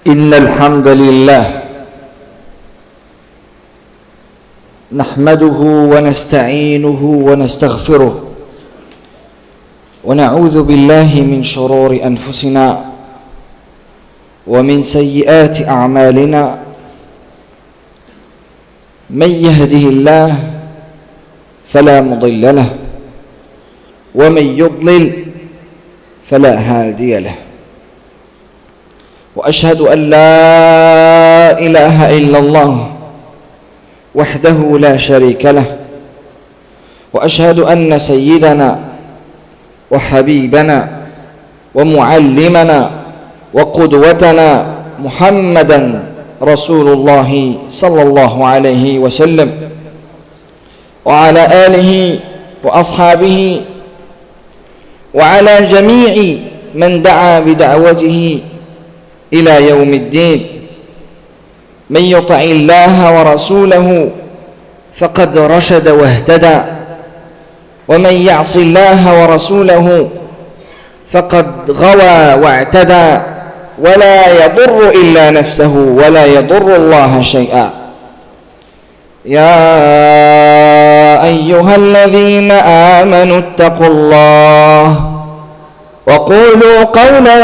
إن الحمد لله نحمده ونستعينه ونستغفره ونعوذ بالله من شرور أنفسنا ومن سيئات أعمالنا. من يهده الله فلا مضل له ومن يضلل فلا هادي له، وأشهد أن لا إله إلا الله وحده لا شريك له، وأشهد أن سيدنا وحبيبنا ومعلمنا وقدوتنا محمدًا رسول الله صلى الله عليه وسلم وعلى آله وأصحابه وعلى جميع من دعا بدعوته إلى يوم الدين. من يطع الله ورسوله فقد رشد واهتدى، ومن يعص الله ورسوله فقد غوى واعتدى، ولا يضر إلا نفسه ولا يضر الله شيئا. يا أيها الذين آمنوا اتقوا الله وقولوا قولا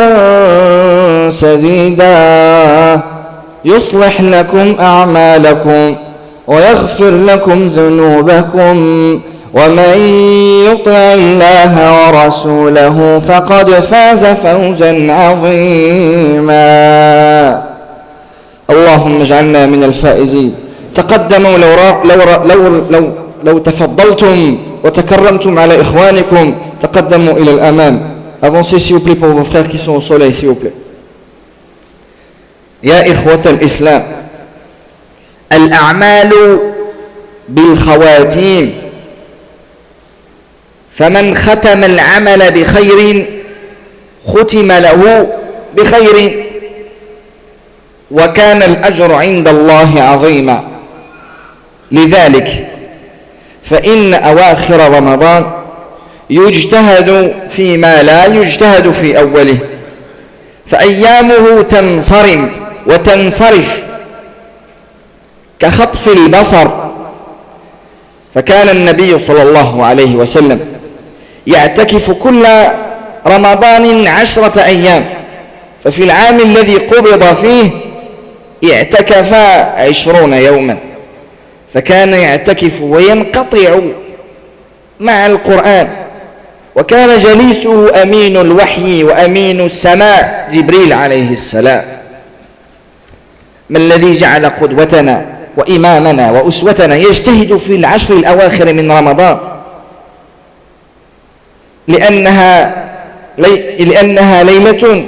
سديدا يصلح لكم أعمالكم ويغفر لكم ذنوبكم، ومن يطع الله ورسوله فقد فاز فوزا عظيما. اللهم اجعلنا من الفائزين. تقدموا لو تفضلتم وتكرمتم على إخوانكم، تقدموا إلى الأمام. Avancez s'il vous plaît pour vos frères qui sont au soleil, s'il vous plaît. يا إخوة الإسلام، الأعمال بالخواتيم، فمن ختم العمل بخير ختم له بخير، وكان الأجر عند الله عظيما. لذلك فإن أواخر رمضان يجتهد فيما لا يجتهد في أوله، فأيامه تنصرم وتنصرف كخطف البصر. فكان النبي صلى الله عليه وسلم يعتكف كل رمضان 10 أيام، ففي العام الذي قبض فيه اعتكف 20 يوما، فكان يعتكف وينقطع مع القرآن. وكان جليسه أمين الوحي وأمين السماء جبريل عليه السلام. ما الذي جعل قدوتنا وإمامنا وأسوتنا يجتهد في العشر الأواخر من رمضان؟ لأنها ليلة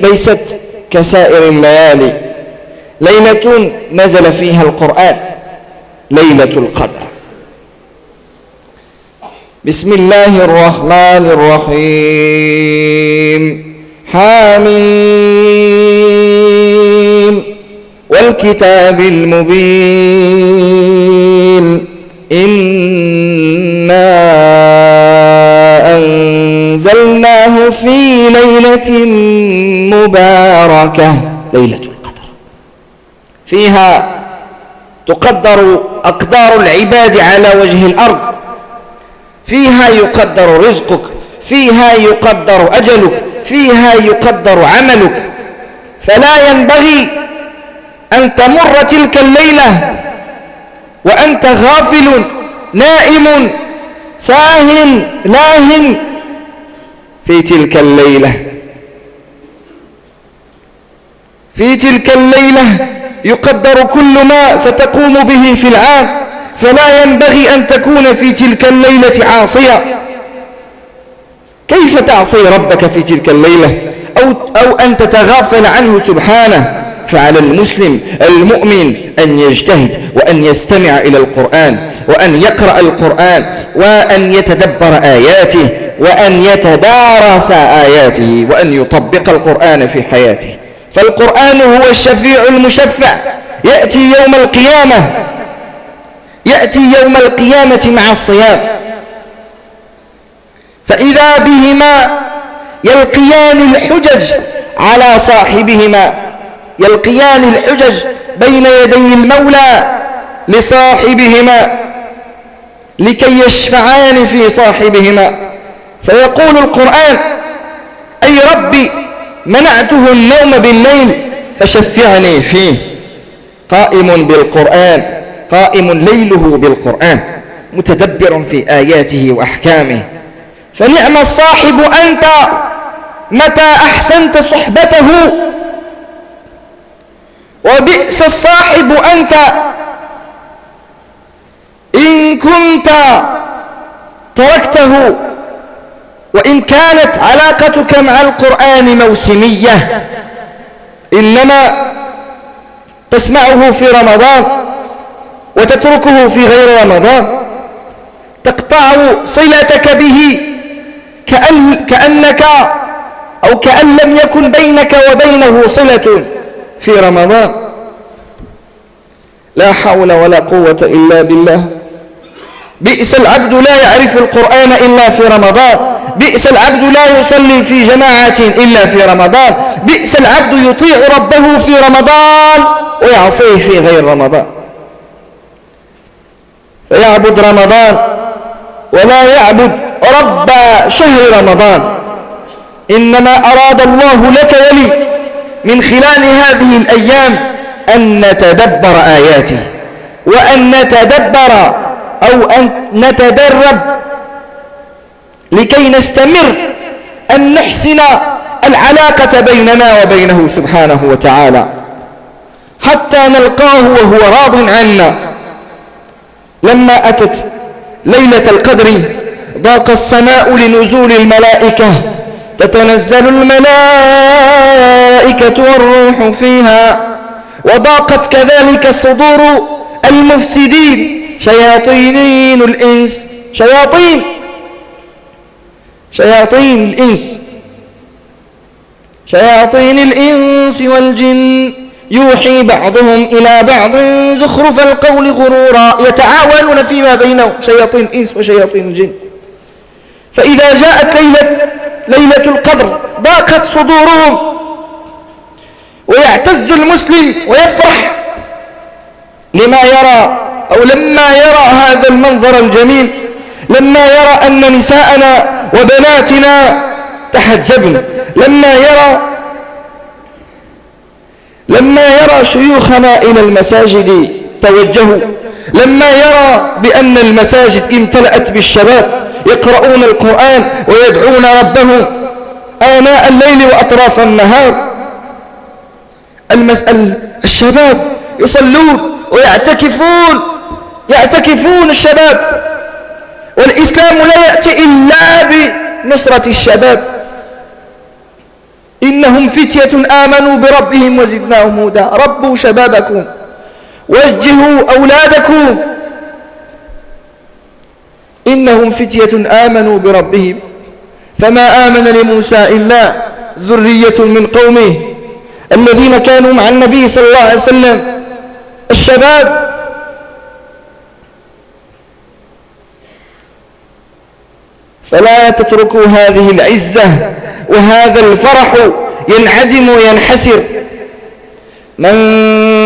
ليست كسائر الليالي، ليلة نزل فيها القرآن، ليلة القدر. بسم الله الرحمن الرحيم. حميم والكتاب المبين، إنا أنزلناه في ليلة مباركة، ليلة القدر. فيها تقدر أقدار العباد على وجه الأرض، فيها يقدر رزقك، فيها يقدر أجلك، فيها يقدر عملك. فلا ينبغي أن تمر تلك الليلة وأنت غافل نائم ساهٍ لاهٍ في تلك الليلة. في تلك الليلة يقدر كل ما ستقوم به في العام، فلا ينبغي أن تكون في تلك الليلة عاصيا. كيف تعصي ربك في تلك الليلة أو أن تتغافل عنه سبحانه؟ فعلى المسلم المؤمن أن يجتهد وأن يستمع إلى القرآن وأن يقرأ القرآن وأن يتدبر آياته وأن يتدارس آياته وأن يطبق القرآن في حياته. فالقرآن هو الشفيع المشفع، يأتي يوم القيامة مع الصيام، فإذا بهما يلقيان الحجج على صاحبهما يلقيان الحجج بين يدي المولى لصاحبهما لكي يشفعان في صاحبهما، فيقول القرآن: أي ربي منعته النوم بالليل فشفعني فيه. قائم بالقرآن، قائم ليله بالقرآن، متدبر في آياته وأحكامه. فنعم الصاحب أنت متى أحسنت صحبته، وبئس الصاحب أنت إن كنت تركته. وإن كانت علاقتك مع القرآن موسمية، إنما تسمعه في رمضان وتتركه في غير رمضان، تقطع صلتك به كأنك أو كأن لم يكن بينك وبينه صلة في رمضان. لا حول ولا قوة إلا بالله. بئس العبد لا يعرف القرآن إلا في رمضان، بئس العبد لا يصلي في جماعة إلا في رمضان، بئس العبد يطيع ربه في رمضان ويعصيه في غير رمضان. فيعبد رمضان ولا يعبد رب شهر رمضان. إنما أراد الله لك ولي من خلال هذه الأيام أن نتدبر آياته، وأن نتدبر أو أن نتدرب لكي نستمر أن نحسن العلاقة بيننا وبينه سبحانه وتعالى حتى نلقاه وهو راض عنا. لما أتت ليلة القدر ضاق السماء لنزول الملائكة، تتنزل الملائكة والروح فيها، وضاقت كذلك صدور المفسدين شياطين الإنس شياطين الإنس والجن يوحي بعضهم إلى بعض زخرف القول غرورا، يتعاونون فيما بينهم شياطين الإنس وشياطين الجن. فإذا جاءت ليلة القدر ضاقت صدورهم، ويعتز المسلم ويفرح لما يرى أو لما يرى هذا المنظر الجميل، لما يرى أن نساءنا وبناتنا تحجبن، لما يرى شيوخنا إلى المساجد توجهوا، لما يرى بأن المساجد امتلأت بالشباب يقرؤون القرآن ويدعون ربهم آناء الليل وأطراف النهار. الشباب يصلون ويعتكفون الشباب، والإسلام لا يأتي إلا بنصرة الشباب. إنهم فتية آمنوا بربهم وزدناهم هدى. ربوا شبابكم، وجهوا أولادكم. إنهم فتية آمنوا بربهم فما آمن لموسى إلا ذرية من قومه الذين كانوا مع النبي صلى الله عليه وسلم الشباب. فلا تتركوا هذه العزة وهذا الفرح ينعدم وينحسر. من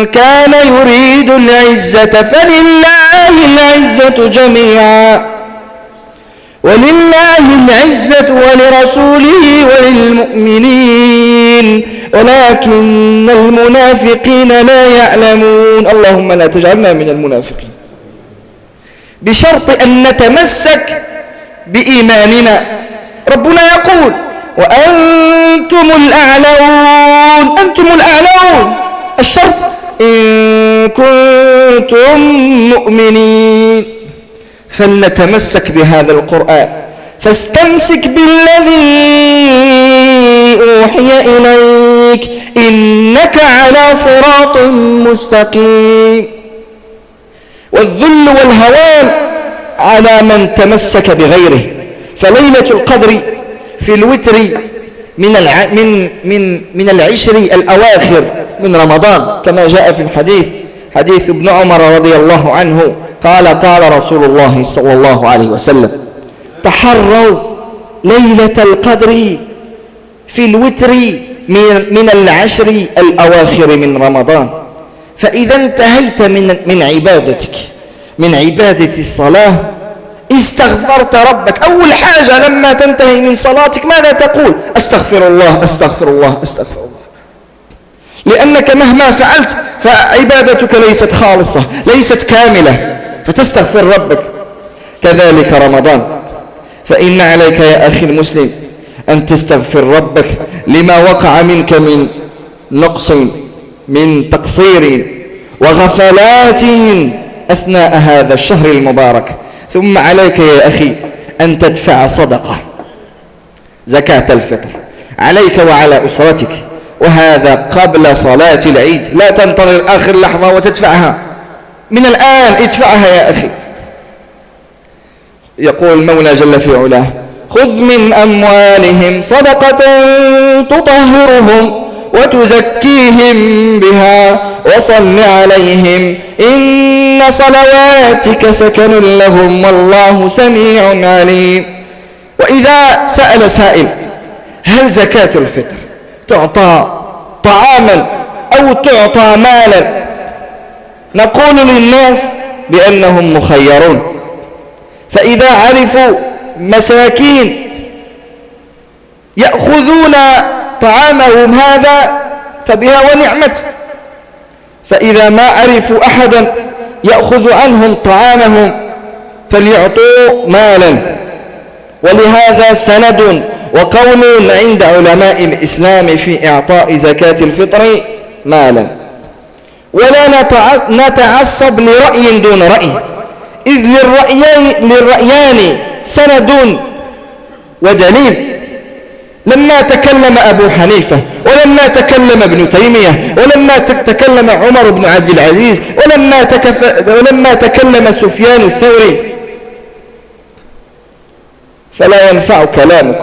كان يريد العزة فلله العزة جميعا، ولله العزة ولرسوله وللمؤمنين ولكن المنافقين لا يعلمون. اللهم لا تجعلنا من المنافقين. بشرط أن نتمسك بإيماننا. ربنا يقول: وأنتم الأعلون. أنتم الأعلون. الشرط إن كنتم مؤمنين. فلنتمسك بهذا القرآن، فاستمسك بالذي أوحي إليك إنك على صراط مستقيم. والذل والهوان على من تمسك بغيره. فليلة القدر في الوتر من العشر الأواخر من رمضان كما جاء في حديث ابن عمر رضي الله عنه قال رسول الله صلى الله عليه وسلم: تحروا ليلة القدر في الوتر من العشر الأواخر من رمضان. فإذا انتهيت من عبادتك، من عبادة الصلاة، استغفرت ربك. أول حاجة لما تنتهي من صلاتك ماذا تقول؟ أستغفر الله أستغفر الله أستغفر الله، لأنك مهما فعلت فعبادتك ليست خالصة، ليست كاملة، فتستغفر ربك. كذلك رمضان، فإن عليك يا أخي المسلم أن تستغفر ربك لما وقع منك من نقص، من تقصير وغفلات أثناء هذا الشهر المبارك. ثم عليك يا أخي أن تدفع صدقة، زكاة الفطر، عليك وعلى أسرتك، وهذا قبل صلاة العيد. لا تنتظر آخر لحظة وتدفعها، من الآن ادفعها يا أخي. يقول المولى جل في علاه: خذ من أموالهم صدقة تطهرهم وتزكيهم بها وصل عليهم إن صلواتك سكن لهم والله سميع عليم. وإذا سأل سائل: هل زكاة الفطر تعطى طعاما أو تعطى مالا؟ نقول للناس بأنهم مخيرون، فإذا عرفوا مساكين يأخذون طعامهم هذا فبها ونعمت، فإذا ما عرفوا أحدا يأخذ عنهم طعامهم فليعطوا مالا. ولهذا سند وقول عند علماء الإسلام في إعطاء زكاة الفطر مالا. ولا نتعصب لرأي دون رأي، إذ للرأيان سند ودليل. لما تكلم أبو حنيفة، ولما تكلم ابن تيمية، ولما تكلم عمر بن عبد العزيز، ولما تكلم سفيان الثوري، فلا ينفع كلامك.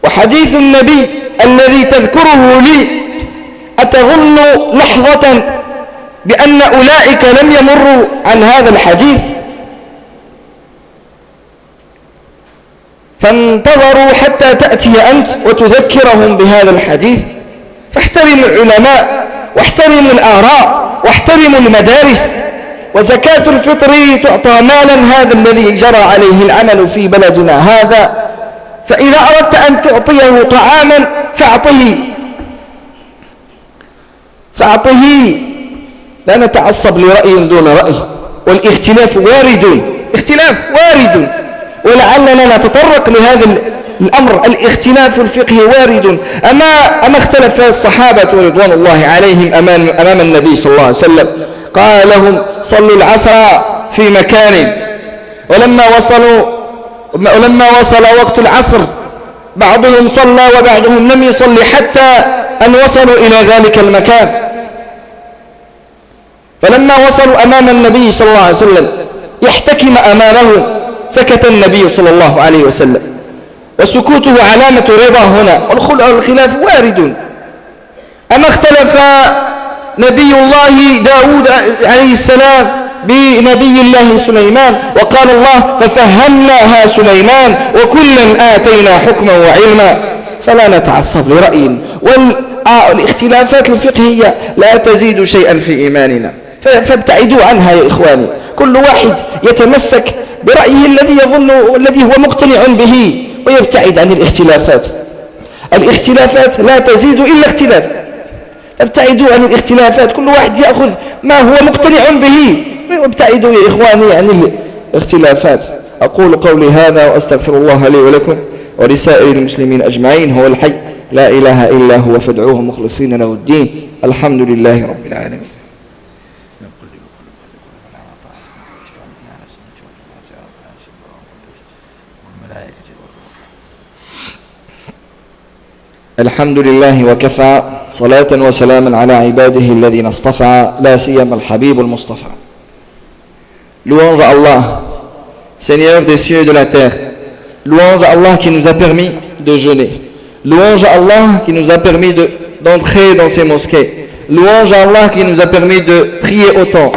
وحديث النبي الذي تذكره لي أتظن لحظة بأن أولئك لم يمروا عن هذا الحديث؟ فانتظروا حتى تأتي أنت وتذكرهم بهذا الحديث. فاحترموا العلماء واحترموا الآراء واحترموا المدارس. وزكاة الفطر تعطى مالا، هذا الذي جرى عليه العمل في بلدنا هذا. فإذا أردت أن تعطيه طعاما فأعطه. لا نتعصب لرأي دون رأي، والاختلاف وارد، ولعلنا نتطرق لهذا الأمر. الاختلاف الفقهي وارد. أما اختلف الصحابة رضوان الله عليهم أمام النبي صلى الله عليه وسلم، قال لهم: صلوا العصر في مكان، ولما وصل وقت العصر بعضهم صلى وبعضهم لم يصلي حتى أن وصلوا إلى ذلك المكان. فلما وصلوا أمام النبي صلى الله عليه وسلم يحتكم أمامه، سكت النبي صلى الله عليه وسلم، وسكوته علامة رضا هنا. والخلاف وارد. أما اختلف نبي الله داود عليه السلام بنبي الله سليمان، وقال الله: ففهمناها سليمان وكلا آتينا حكما وعلما. فلا نتعصب لرأي، والاختلافات الفقهية لا تزيد شيئا في إيماننا، فابتعدوا عنها يا إخواني. كل واحد يتمسك برأيه الذي يظن والذي هو مقتنع به، ويبتعد عن الاختلافات. الاختلافات لا تزيد إلا اختلاف. ابتعدوا عن الاختلافات، كل واحد يأخذ ما هو مقتنع به، وابتعدوا يا إخواني عن الاختلافات. أقول قولي هذا وأستغفر الله لي ولكم ولسائر المسلمين أجمعين. هو الحي لا إله إلا هو فادعوه مخلصين له الدين. الحمد لله رب العالمين. الحمد لله وكفى، صلاة وسلاما على عباده الذين اصطفى، لا سيما الحبيب المصطفى. Louange à Allah, Seigneur des cieux et de la terre. Louange à Allah qui nous a permis de jeûner. Louange à Allah qui nous a permis d'entrer dans ces mosquées. Louange à Allah qui nous a permis de prier autant.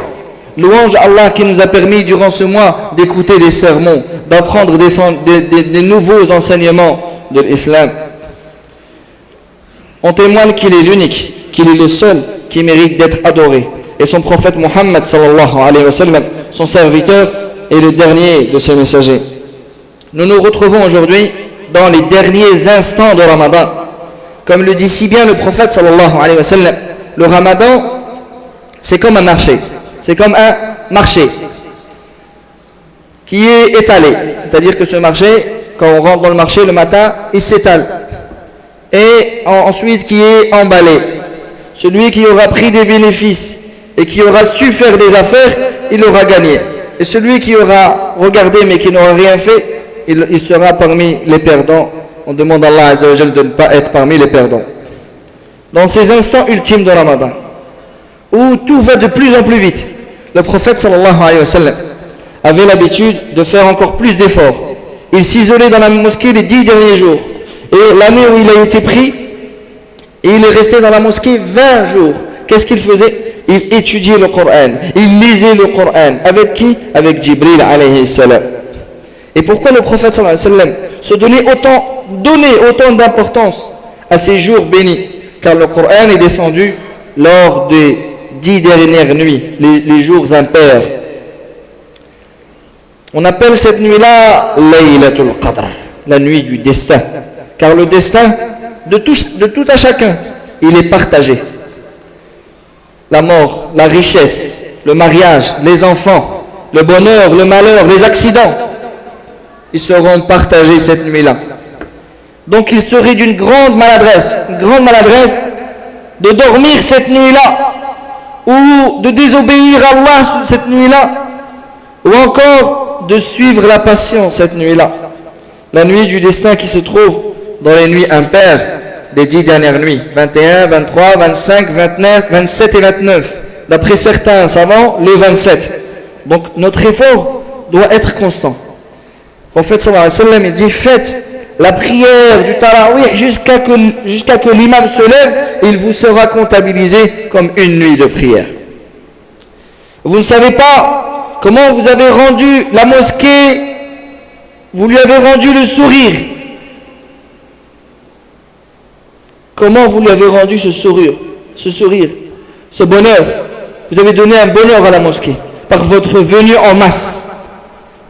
Louange à Allah qui nous a permis durant ce mois d'écouter des sermons, d'apprendre des nouveaux enseignements de l'islam. On témoigne qu'il est l'unique, qu'il est le seul qui mérite d'être adoré. Et son prophète Muhammad sallallahu alayhi wa sallam, son serviteur, est le dernier de ses messagers. Nous nous retrouvons aujourd'hui dans les derniers instants de Ramadan. Comme le dit si bien le prophète sallallahu alayhi wa sallam, le Ramadan, c'est comme un marché. C'est comme un marché qui est étalé. C'est-à-dire que ce marché, quand on rentre dans le marché le matin, il s'étale. Et ensuite qui est emballé. Celui qui aura pris des bénéfices et qui aura su faire des affaires, il aura gagné. Et celui qui aura regardé mais qui n'aura rien fait, il sera parmi les perdants. On demande à Allah Azza wa Jal de ne pas être parmi les perdants. Dans ces instants ultimes de Ramadan, où tout va de plus en plus vite, le prophète sallallahu alayhi wa sallam avait l'habitude de faire encore plus d'efforts. Il s'isolait dans la mosquée les 10 derniers jours. Et l'année où il a été pris, il est resté dans la mosquée 20 jours. Qu'est-ce qu'il faisait? Il étudiait le Coran. Il lisait le Coran. Avec qui? Avec Jibril alayhi salam. Et pourquoi le prophète sallallahu alayhi wa sallam se donnait autant d'importance à ces jours bénis? Car le Coran est descendu lors des 10 dernières nuits, les jours impairs. On appelle cette nuit-là Laylatul Qadr, la nuit du destin. Car le destin de tout à chacun, il est partagé. La mort, la richesse, le mariage, les enfants, le bonheur, le malheur, les accidents, ils seront partagés cette nuit-là. Donc il serait d'une grande maladresse de dormir cette nuit-là, ou de désobéir à Allah cette nuit-là, ou encore de suivre la passion cette nuit-là. La nuit du destin qui se trouve dans les nuits impaires des 10 dernières nuits, 21, 23, 25, 29, 27 et 29. D'après certains savants, le 27. Donc notre effort doit être constant. Le prophète sallallahu alayhi wa sallam, il dit, faites la prière du tarawih jusqu'à que l'imam se lève, il vous sera comptabilisé comme une nuit de prière. Vous ne savez pas comment vous avez rendu la mosquée, vous lui avez rendu le sourire. Comment vous lui avez rendu ce sourire, ce bonheur? Vous avez donné un bonheur à la mosquée par votre venue en masse.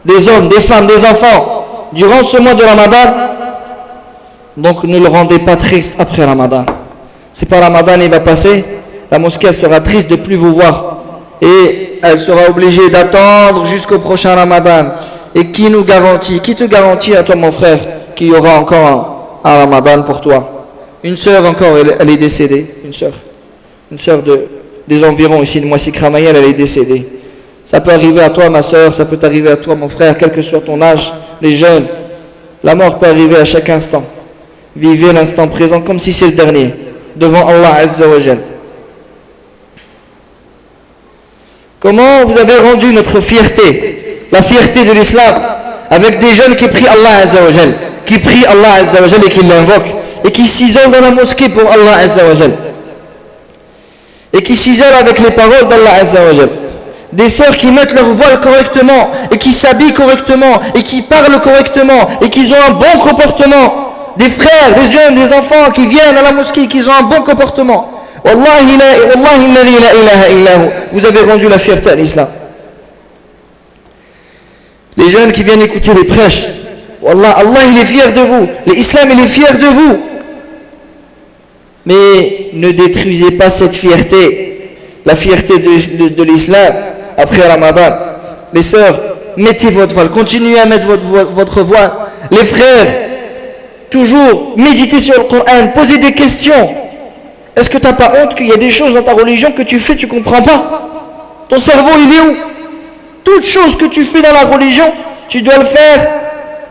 Des hommes, des femmes, des enfants, durant ce mois de Ramadan. Donc ne le rendez pas triste après Ramadan. C'est pas Ramadan, il va passer, la mosquée sera triste de ne plus vous voir. Et elle sera obligée d'attendre jusqu'au prochain Ramadan. Et qui te garantit à toi mon frère qu'il y aura encore un Ramadan pour toi? Une sœur encore, elle est décédée. Une sœur des environs ici de Moissy Kramayel, elle est décédée. Ça peut arriver à toi ma sœur, ça peut arriver à toi mon frère, quel que soit ton âge, les jeunes. La mort peut arriver à chaque instant. Vivez l'instant présent comme si c'est le dernier, devant Allah Azza wa Jal. Comment vous avez rendu notre fierté, la fierté de l'islam, avec des jeunes qui prient Allah Azza wa Jal, qui prient Allah Azza wa Jal et qui l'invoquent, et qui s'isolent dans la mosquée pour Allah Azza wa Jal, et qui s'isolent avec les paroles d'Allah Azza wa Jal. Des sœurs qui mettent leur voile correctement, et qui s'habillent correctement, et qui parlent correctement, et qui ont un bon comportement. Des frères, des jeunes, des enfants qui viennent à la mosquée, qui ont un bon comportement. Wallahi la ilaha illahu. Vous avez rendu la fierté à l'islam. Les jeunes qui viennent écouter les prêches, Wallah, Allah il est fier de vous, l'islam il est fier de vous. Mais ne détruisez pas cette fierté, la fierté de l'islam après Ramadan. Les sœurs, mettez votre voile, continuez à mettre votre voile. Les frères, toujours méditez sur le Coran, posez des questions. Est-ce que tu n'as pas honte qu'il y a des choses dans ta religion que tu fais, tu ne comprends pas? Ton cerveau, il est où? Toute chose que tu fais dans la religion, tu dois le faire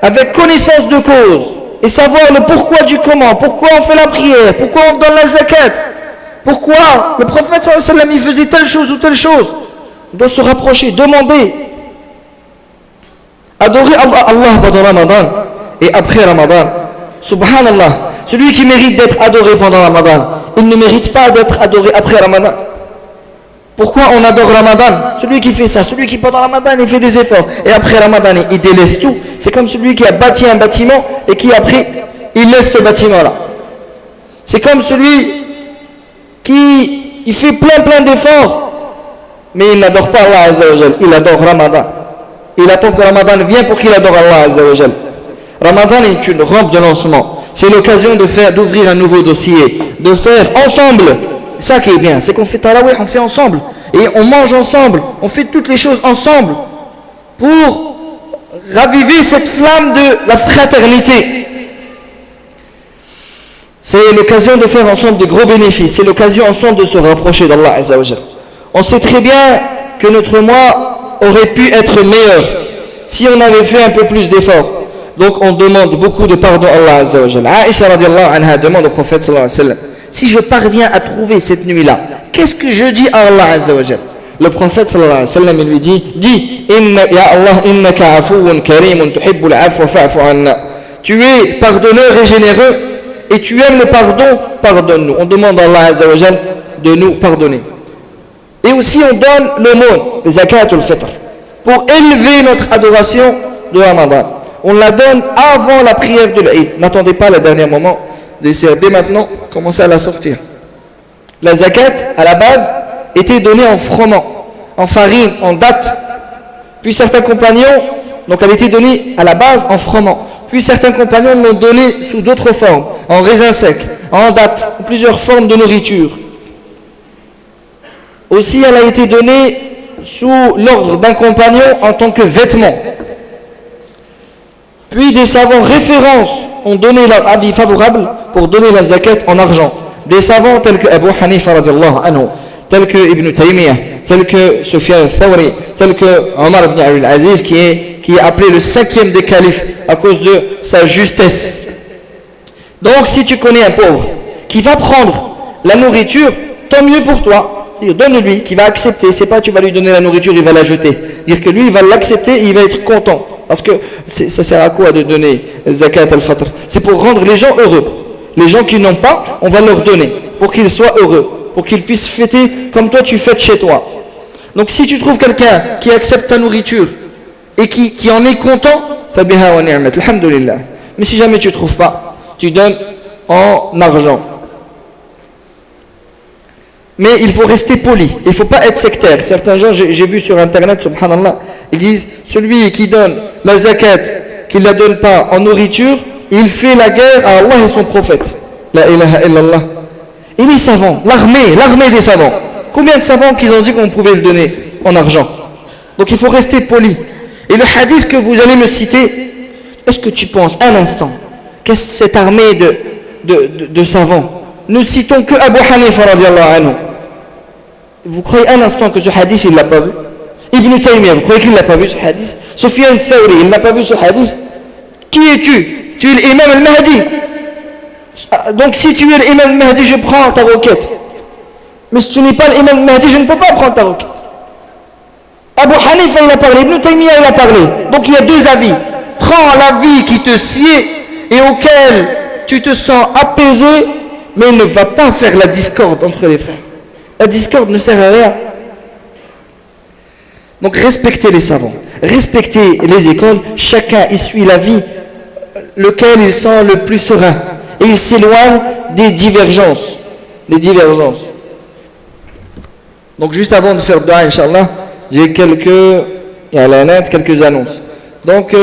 avec connaissance de cause et savoir le pourquoi du comment, pourquoi on fait la prière, pourquoi on donne la zakat, pourquoi le prophète sallallahu alayhi wa sallam il faisait telle chose ou telle chose. On doit se rapprocher, demander, adorer Allah pendant Ramadan et après Ramadan. Subhanallah, celui qui mérite d'être adoré pendant Ramadan, il ne mérite pas d'être adoré après Ramadan. Pourquoi on adore Ramadan? Celui qui fait ça, celui qui pendant Ramadan il fait des efforts et après Ramadan il délaisse tout, c'est comme celui qui a bâti un bâtiment et qui après il laisse ce bâtiment là. C'est comme celui qui il fait plein d'efforts, mais il n'adore pas Allah Azza wa Jal, il adore Ramadan. Il attend que Ramadan vienne pour qu'il adore Allah Azza wa Jal. Ramadan est une rampe de lancement. C'est l'occasion d'ouvrir un nouveau dossier, de faire ensemble. Ça qui est bien, c'est qu'on fait tarawih, on fait ensemble. Et on mange ensemble, on fait toutes les choses ensemble pour raviver cette flamme de la fraternité. C'est l'occasion de faire ensemble de gros bénéfices. C'est l'occasion ensemble de se rapprocher d'Allah Azza wa Jal. On sait très bien que notre mois aurait pu être meilleur si on avait fait un peu plus d'efforts. Donc on demande beaucoup de pardon à Allah Azza wa Jal. Aïcha radiallahu anha demande au prophète sallallahu alayhi wa sallam, si je parviens à trouver cette nuit-là, qu'est-ce que je dis à Allah Azza wa Jal? Le prophète sallallahu alayhi wa sallam lui dit, Ya Allah, innaka afuun karimun tuhibbul afwa fa'fu anna. Tu es pardonneur et généreux et tu aimes le pardon, pardonne-nous. On demande à Allah Azza wa Jal de nous pardonner. Et aussi on donne l'aumône, le zakat ou le fitr, pour élever notre adoration de Ramadan. On la donne avant la prière de l'Eid. N'attendez pas le dernier moment, dès maintenant, commencez à la sortir. La zakat, à la base, était donnée en froment, en farine, en date. Puis certains compagnons, donc elle était donnée à la base en froment. Puis certains compagnons l'ont donnée sous d'autres formes, en raisin sec, en date, en plusieurs formes de nourriture. Aussi, elle a été donnée sous l'ordre d'un compagnon en tant que vêtement. Puis des savants références ont donné leur avis favorable pour donner la zakat en argent. Des savants tels que Abu Hanifa radiallahu anhu, tels que Ibn Taymiyyah, tels que Sufyan al-Thawri, tels que Omar ibn Abdul Aziz, qui est appelé le 5e des califes à cause de sa justesse. Donc si tu connais un pauvre qui va prendre la nourriture, tant mieux pour toi. Donne-lui, qui va accepter. C'est pas tu vas lui donner la nourriture, il va la jeter. Dire que lui, il va l'accepter et il va être content. Parce que ça sert à quoi de donner zakat al-fitr? C'est pour rendre les gens heureux. Les gens qui n'ont pas, on va leur donner pour qu'ils soient heureux, pour qu'ils puissent fêter comme toi tu fêtes chez toi. Donc si tu trouves quelqu'un qui accepte ta nourriture et qui en est content, fabiha wa ni'mat, alhamdulillah. Mais si jamais tu ne trouves pas, tu donnes en argent. Mais il faut rester poli, il ne faut pas être sectaire. Certains gens, j'ai vu sur internet, subhanallah, ils disent, celui qui donne la zakat, qui ne la donne pas en nourriture, il fait la guerre à Allah et son prophète. La ilaha illallah. Et les savants, l'armée des savants. Combien de savants qu'ils ont dit qu'on pouvait le donner en argent? Donc il faut rester poli. Et le hadith que vous allez me citer, est-ce que tu penses un instant que cette armée de savants, nous citons que Abu Hanifa radiallahu anhu. Vous croyez un instant que ce hadith il ne l'a pas vu? Ibn Taymiyyah, vous croyez qu'il ne l'a pas vu ce hadith? Sufyan al-Thawri, il n'a pas vu ce hadith? Qui es-tu? Tu es l'imam al-Mahdi. Donc si tu es l'imam al-Mahdi, je prends ta requête. Mais si tu n'es pas l'imam al-Mahdi, je ne peux pas prendre ta requête. Abu Hanifa il a parlé, Ibn Taymiyyah il a parlé. Donc il y a deux avis. Prends l'avis qui te sied et auquel tu te sens apaisé, mais ne va pas faire la discorde entre les frères. La discorde ne sert à rien. Donc respectez les savants, respectez les écoles, chacun y suit la vie lequel il sent le plus serein et il s'éloigne des divergences. Donc juste avant de faire dua, Inch'Allah, j'ai quelques annonces. Donc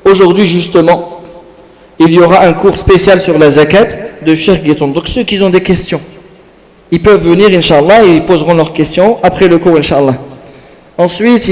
aujourd'hui justement, il y aura un cours spécial sur la zakat de Cheikh Guéton. Donc ceux qui ont des questions, ils peuvent venir, Inch'Allah, et ils poseront leurs questions après le cours, Inch'Allah. Ensuite,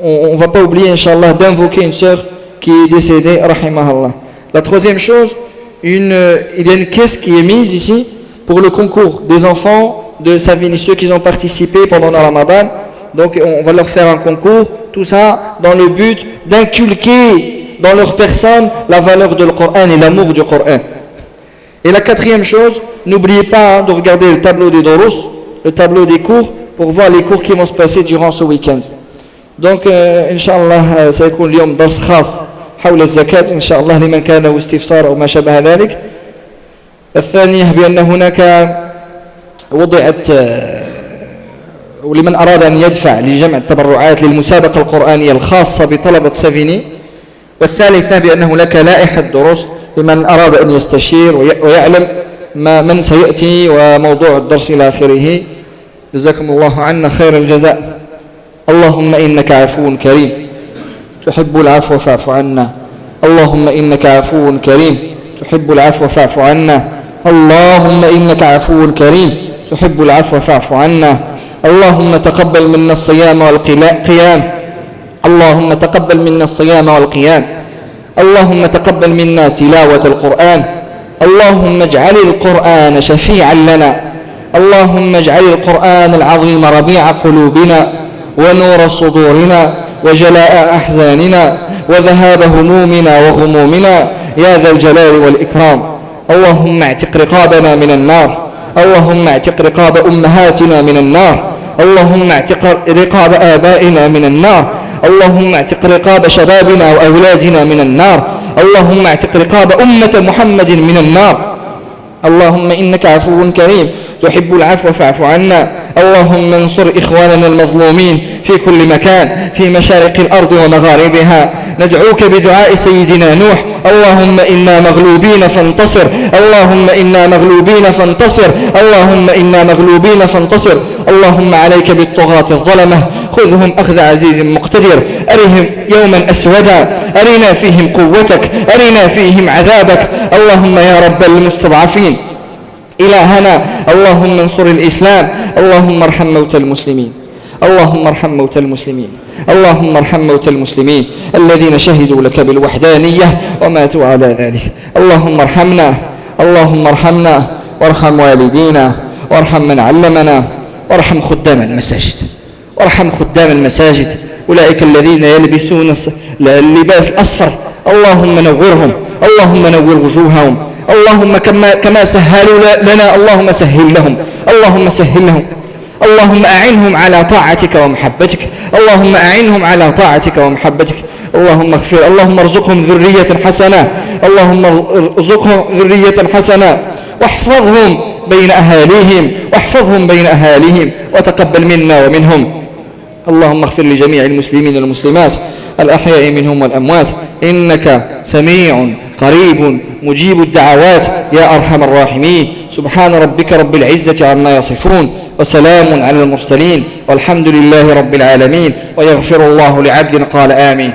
on ne va pas oublier, Inch'Allah, d'invoquer une sœur qui est décédée, Rahimahallah. La troisième chose, il y a une caisse qui est mise ici pour le concours des enfants de Savini, ceux qui ont participé pendant le Ramadan. Donc, on va leur faire un concours, tout ça dans le but d'inculquer dans leur personne la valeur du Coran et l'amour du Coran. Et la quatrième chose, n'oubliez pas de regarder le tableau des Dorous, le tableau des cours, pour voir les cours qui vont se passer durant ce week-end. Donc, Inch'Allah, سيكون اليوم درس خاص حول الزكاة إن شاء الله لمن كان له استفسار أو ما شابه ذلك. الثانية بأن هناك وضعت ولمن أراد أن يدفع لجمع التبرعات للمسابقة القرآنية الخاصة بطلبة سافيني. والثالثة بأن هناك لائحة دروس لمن أراد أن يستشير ويعلم من سيأتي وموضوع الدرس إلى آخره. جزاكم الله عنا خير الجزاء. اللهم إنك عفو كريم تحب العفو فاعف عنا. اللهم إنك عفو كريم تحب العفو فاعف عنا. اللهم إنك عفو كريم تحب العفو فاعف عنا. اللهم تقبل منا الصيام والقيام. اللهم تقبل منا الصيام والقيام. اللهم تقبل منا تلاوة القرآن. اللهم اجعل القرآن شفيعا لنا. اللهم اجعل القرآن العظيم ربيع قلوبنا ونور صدورنا وجلاء أحزاننا وذهاب همومنا وغمومنا يا ذا الجلال والإكرام. اللهم اعتق رقابنا من النار. اللهم اعتق رقاب أمهاتنا من النار. اللهم اعتق رقاب آبائنا من النار. اللهم اعتق رقاب شبابنا وأولادنا من النار. اللهم اعتق رقاب أمة محمد من النار. اللهم إنك عفو كريم تحب العفو فاعف عنا. اللهم انصر إخواننا المظلومين في كل مكان في مشارق الأرض ومغاربها. ندعوك بدعاء سيدنا نوح. اللهم إنا مغلوبين فانتصر. اللهم إنا مغلوبين فانتصر. اللهم إنا مغلوبين فانتصر. اللهم عليك بالطغاة الظلمة خذهم أخذ عزيز مقتدر. أرهم يوما أسودا أرنا فيهم قوتك أرنا فيهم عذابك. اللهم يا رب المستضعفين إلهنا اللهم انصر الإسلام. اللهم ارحم موتى المسلمين. اللهم ارحم موتى المسلمين. اللهم ارحم موتى المسلمين الذين شهدوا لك بالوحدانية وماتوا على ذلك. اللهم ارحمنا. اللهم ارحمنا وارحم والدينا وارحم من علمنا وارحم خدام المساجد. وارحم خدام المساجد أولئك الذين يلبسون اللباس الأصفر. اللهم نورهم. اللهم نور وجوههم. اللهم كما سهلوا لنا اللهم سهل لهم. اللهم سهل لهم. اللهم أعنهم على طاعتك ومحبتك. اللهم أعنهم على طاعتك ومحبتك. اللهم اغفر. اللهم ارزقهم ذرية حسنة. اللهم ارزقهم ذرية حسنة واحفظهم بين أهاليهم. واحفظهم بين أهاليهم وتقبل منا ومنهم. اللهم اغفر لجميع المسلمين والمسلمات الأحياء منهم والأموات إنك سميع قريب مجيب الدعوات يا أرحم الراحمين. سبحان ربك رب العزة عما يصفون وسلام على المرسلين والحمد لله رب العالمين. ويغفر الله لعبد قال آمين.